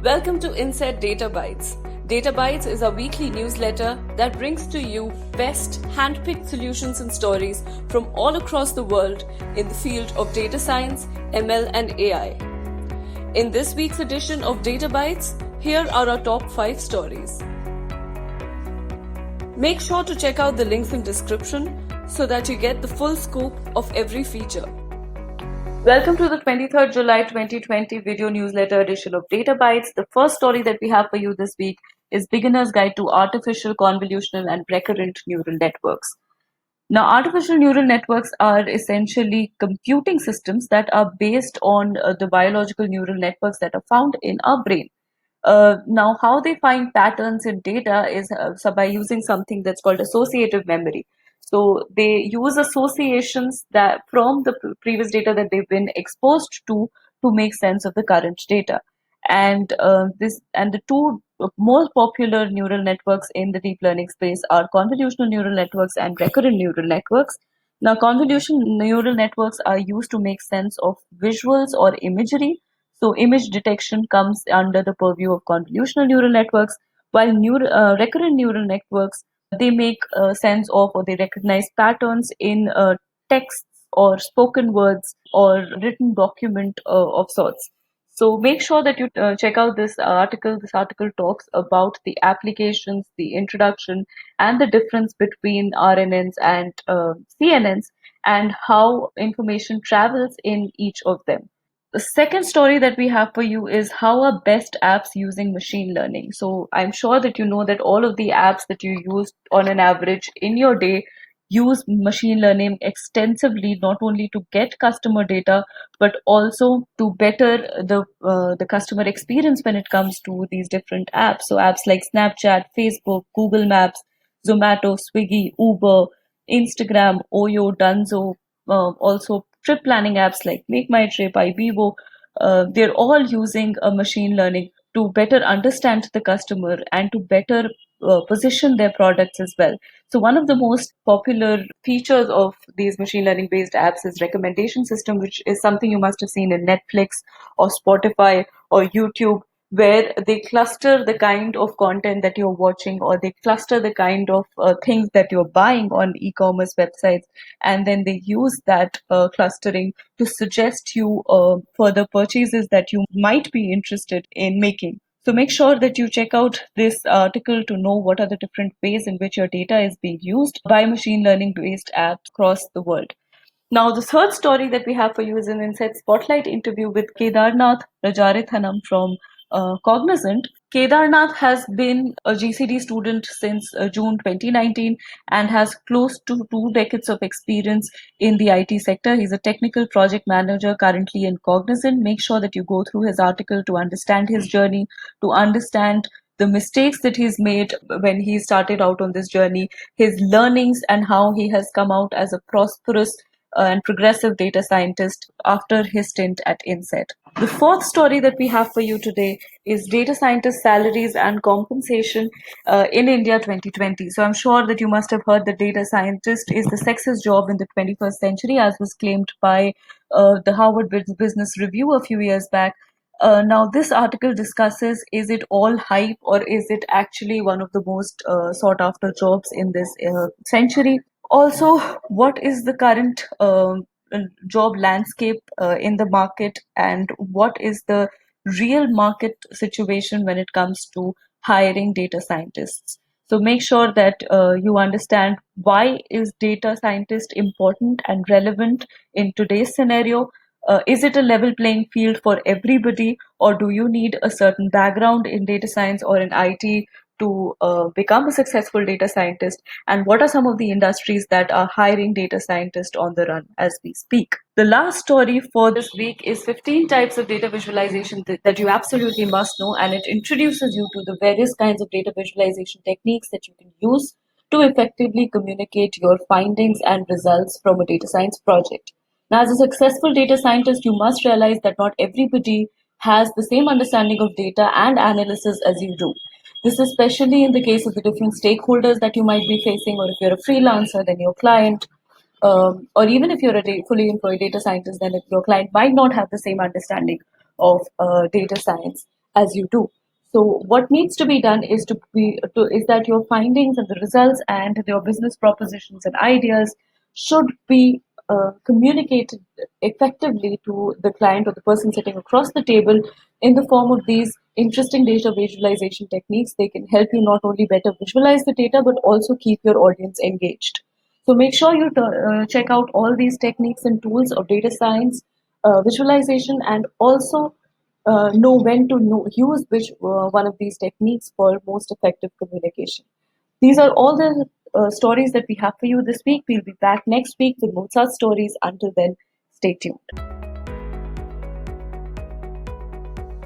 Welcome to Inset Data Bytes. Data Bytes is a weekly newsletter that brings to you best handpicked solutions and stories from all across the world in the field of data science, ML, and AI. In this week's edition of Data Bytes, here are our top 5 stories. Make sure to check out the links in description so that you get the full scoop of every feature. Welcome to the 23rd July 2020 video newsletter edition of Data Bytes. The first story that we have for you this week is Beginner's Guide to Artificial, Convolutional and Recurrent Neural Networks. Now, artificial neural networks are essentially computing systems that are based on the biological neural networks that are found in our brain. Now, how they find patterns in data is by using something that's called associative memory. So they use associations that from the previous data that they've been exposed to make sense of the current data. And the two most popular neural networks in the deep learning space are convolutional neural networks and recurrent neural networks. Now, convolutional neural networks are used to make sense of visuals or imagery. So image detection comes under the purview of convolutional neural networks, while recurrent neural networks, they make sense of or they recognize patterns in texts or spoken words or written document of sorts. So make sure that you check out this article. This article talks about the applications, the introduction, and the difference between RNNs and CNNs and how information travels in each of them. The second story that we have for you is how are best apps using machine learning. So I'm sure that you know that all of the apps that you use on an average in your day use machine learning extensively, not only to get customer data, but also to better the customer experience when it comes to these different apps. So apps like Snapchat, Facebook, Google Maps, Zomato, Swiggy, Uber, Instagram, Oyo, Dunzo, also trip planning apps like Make My Trip, Ibibo, they're all using a machine learning to better understand the customer and to better position their products as well. So one of the most popular features of these machine learning based apps is recommendation system, which is something you must have seen in Netflix or Spotify or YouTube, where they cluster the kind of content that you're watching or they cluster the kind of things that you're buying on e-commerce websites, and then they use that clustering to suggest you further purchases that you might be interested in making. So make sure that you check out this article to know what are the different ways in which your data is being used by machine learning based apps across the world. Now, the third story that we have for you is an Insight Spotlight interview with Kedarnath Rajarathanam from Cognizant. Kedarnath has been a GCD student since June 2019 and has close to 2 decades of experience in the IT sector. He's a technical project manager currently in Cognizant. Make sure that you go through his article to understand his journey, to understand the mistakes that he's made when he started out on this journey, his learnings, and how he has come out as a prosperous and progressive data scientist after his stint at Inset. The fourth story that we have for you today is data scientist salaries and compensation in India 2020. So I'm sure that you must have heard that data scientist is the sexiest job in the 21st century, as was claimed by the Harvard Business Review a few years back. Now, this article discusses, is it all hype or is it actually one of the most sought after jobs in this century? Also, what is the current job landscape in the market, and what is the real market situation when it comes to hiring data scientists? So make sure that you understand why is data scientist important and relevant in today's scenario. Is it a level playing field for everybody, or do you need a certain background in data science or in IT to become a successful data scientist? And what are some of the industries that are hiring data scientists on the run as we speak? The last story for this week is 15 types of data visualization that you absolutely must know, and it introduces you to the various kinds of data visualization techniques that you can use to effectively communicate your findings and results from a data science project. Now, as a successful data scientist, you must realize that not everybody has the same understanding of data and analysis as you do. This is especially in the case of the different stakeholders that you might be facing, or if you're a freelancer, then your client, or even if you're a fully employed data scientist, then if your client might not have the same understanding of data science. as you do. So what needs to be done is is that your findings and the results and your business propositions and ideas should be communicated effectively to the client or the person sitting across the table in the form of these interesting data visualization techniques. They can help you not only better visualize the data but also keep your audience engaged. So make sure you check out all these techniques and tools of data science, visualization, and also know when to use which one of these techniques for most effective communication. These are all the stories that we have for you this week. We'll be back next week with more such stories. Until then, stay tuned.